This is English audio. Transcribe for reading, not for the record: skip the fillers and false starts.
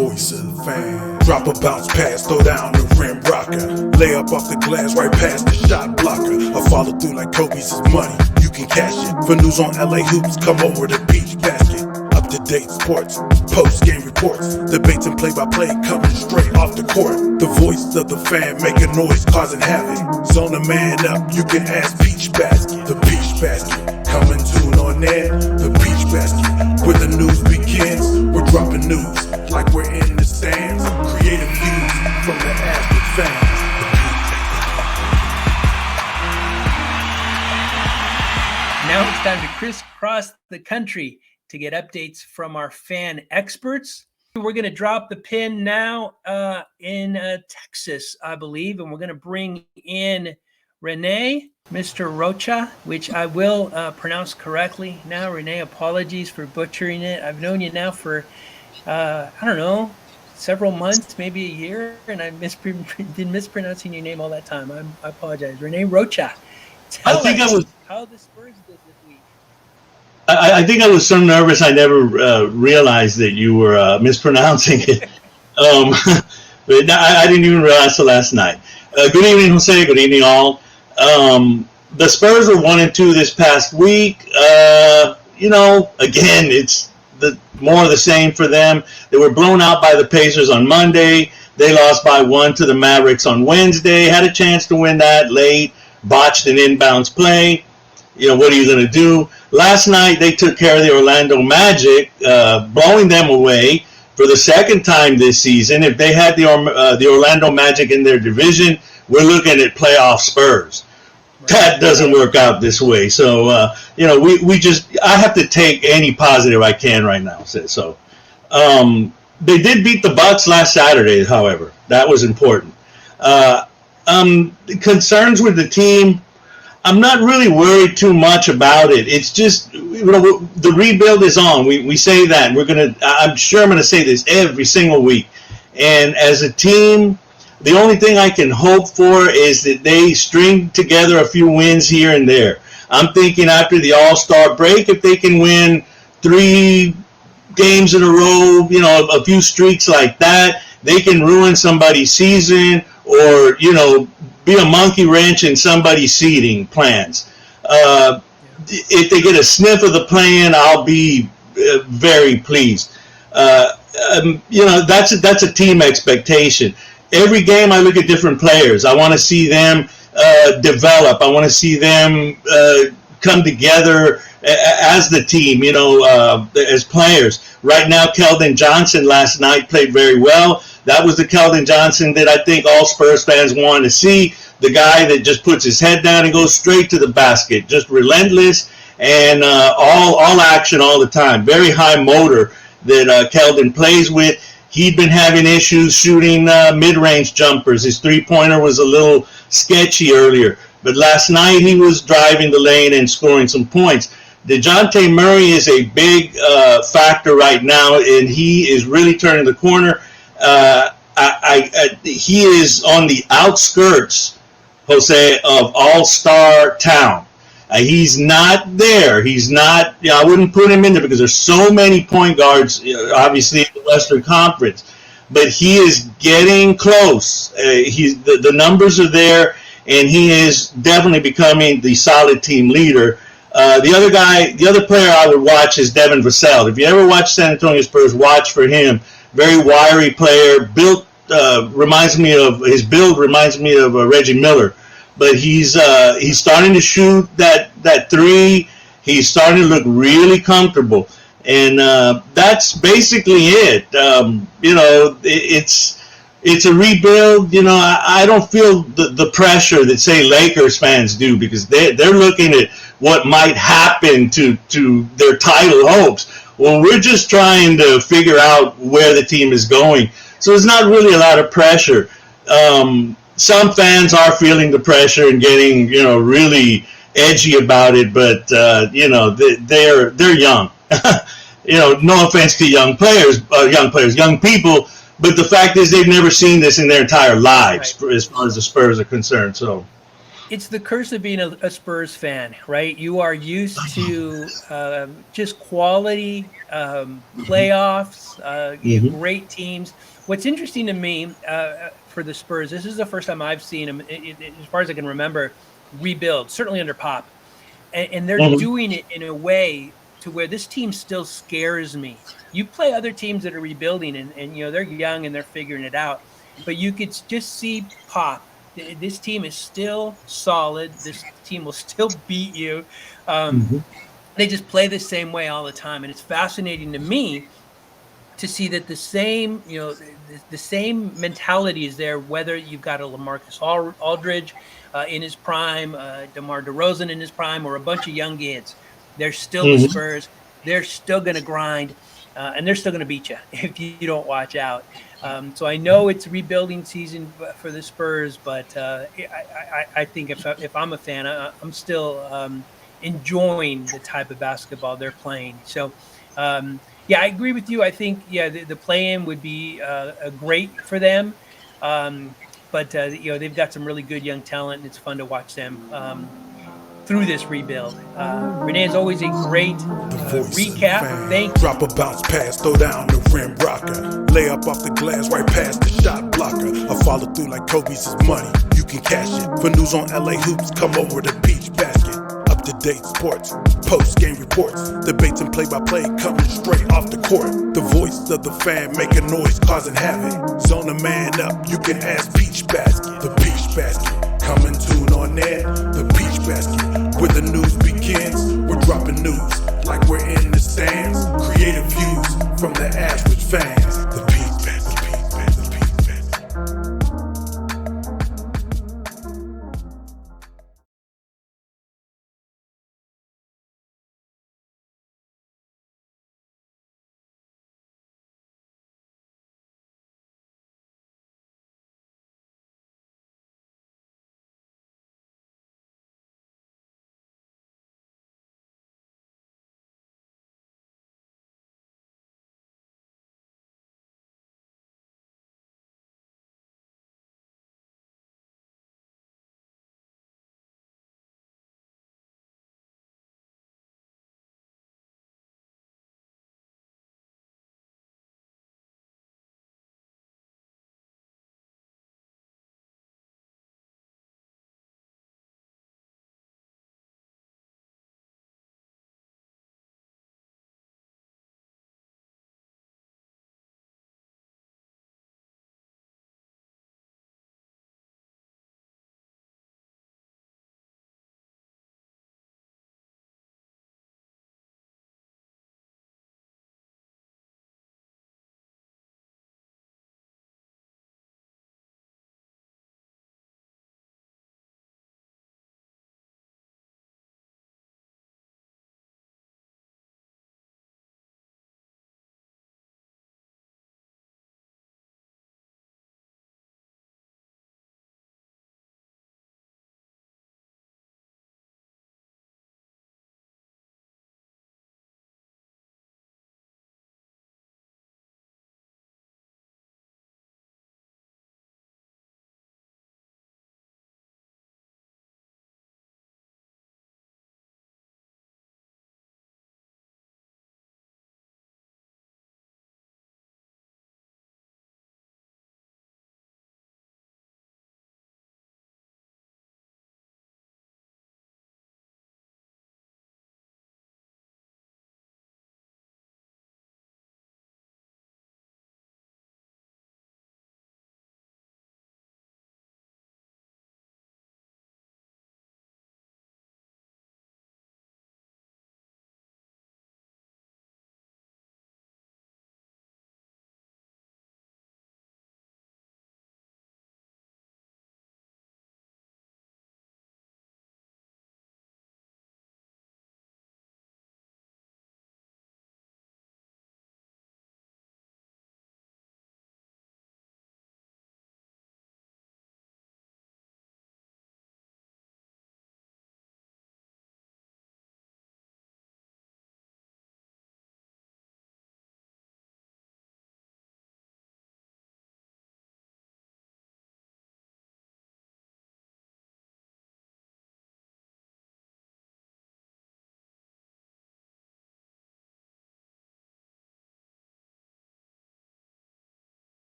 voice of the fan. Drop a bounce pass, throw down the rim rocker. Lay up off the glass, right past the shot blocker. I follow through like Kobe's is money, you can cash it. For news on LA hoops, come over to Peach Basket. Up-to-date sports, post-game reports, debates and play-by-play coming straight off the court. The voice of the fan making noise, causing havoc. Zone a man up, you can ask Peach Basket. The Peach Basket, coming tune on air. The Peach Basket, where the news begins. We're dropping news like we're in the stands. Creative views from the avid fans. Now it's time to crisscross the country to get updates from our fan experts. We're going to drop the pin now in Texas, I believe, and we're going to bring in Rene, Mr. Rocha, which I will pronounce correctly now. Rene, apologies for butchering it. I've known you now for, I don't know, several months, maybe a year, and I been mispronouncing your name all that time. I apologize. Rene Rocha, tell us how the Spurs did this week. I think I was so nervous I never realized that you were mispronouncing it. But I didn't even realize till last night. Good evening, Jose. Good evening, all. The Spurs were 1-2 this past week. Again, it's more of the same for them. They were blown out by the Pacers on Monday. They lost by 1 to the Mavericks on Wednesday. Had a chance to win that late. Botched an inbounds play. What are you going to do? Last night, they took care of the Orlando Magic, blowing them away for the second time this season. If they had the Orlando Magic in their division, we're looking at playoff Spurs. Right. That doesn't work out this way. So, I have to take any positive I can right now. So, they did beat the Bucks last Saturday, however. That was important. Concerns with the team, I'm not really worried too much about it. It's just, the rebuild is on. We say that. I'm sure I'm going to say this every single week. And as a team, the only thing I can hope for is that they string together a few wins here and there. I'm thinking after the All-Star break, if they can win 3 games in a row, a few streaks like that, they can ruin somebody's season or, be a monkey wrench in somebody's seeding plans. If they get a sniff of the play-in, I'll be very pleased. That's a team expectation. Every game I look at different players. I want to see them develop. I want to see them come together as the team, as players. Right now, Keldon Johnson last night played very well. That was the Keldon Johnson that I think all Spurs fans want to see. The guy that just puts his head down and goes straight to the basket, just relentless and all action all the time. Very high motor that Keldon plays with. He'd been having issues shooting mid-range jumpers. His three-pointer was a little sketchy earlier. But last night he was driving the lane and scoring some points. DeJounte Murray is a big factor right now, and he is really turning the corner. He is on the outskirts, Jose, of all-star town. He's not there. He's not. I wouldn't put him in there because there's so many point guards, obviously in the Western Conference. But he is getting close. The numbers are there, and he is definitely becoming the solid team leader. The other player I would watch is Devin Vassell. If you ever watch San Antonio Spurs, watch for him. Very wiry player. Reminds me of Reggie Miller, but he's starting to shoot that three. He's starting to look really comfortable, and that's basically it. It's a rebuild. I don't feel the pressure that say Lakers fans do because they're looking at what might happen to their title hopes. Well, we're just trying to figure out where the team is going. So it's not really a lot of pressure. Some fans are feeling the pressure and getting, really edgy about it, but, they're young. No offense to young people, but the fact is they've never seen this in their entire lives, right, as far as the Spurs are concerned. So, It's the curse of being a Spurs fan, right? You are used to just quality playoffs, Mm-hmm. great teams. What's interesting to me for the Spurs, this is the first time I've seen them, as far as I can remember, rebuild, certainly under Pop. And they're Mm-hmm. doing it in a way to where this team still scares me. You play other teams that are rebuilding and they're young and they're figuring it out, but you could just see Pop. This team is still solid. This team will still beat you. Um, Mm-hmm. they just play the same way all the time, and it's fascinating to me to see that the same mentality is there, whether you've got a LaMarcus Aldridge in his prime, DeMar DeRozan in his prime, or a bunch of young kids. They're still the Mm-hmm. Spurs. They're still going to grind, and they're still going to beat you if you don't watch out. So I know it's rebuilding season for the Spurs, but I think if I'm a fan, I'm still enjoying the type of basketball they're playing. So, yeah, I agree with you. I think, the play-in would be great for them. But they've got some really good young talent, and it's fun to watch them through this rebuild. Rene, is always a great The voice recap. of the fan. Thank you. Drop a bounce pass, throw down the rim rocker. Lay up off the glass, right past the shot blocker. I follow through like Kobe's is money. You can cash it. For news on LA hoops, come over to Peach Basket. Up to date sports, post game reports, debates and play by play coming straight off the court. The voice of the fan making noise, causing havoc. Zone a man up, you can ask Peach Basket. The Peach Basket, coming tune on there. The Peach Basket, where the news begins. We're dropping news like we're in the stands. Creative views from the average fans.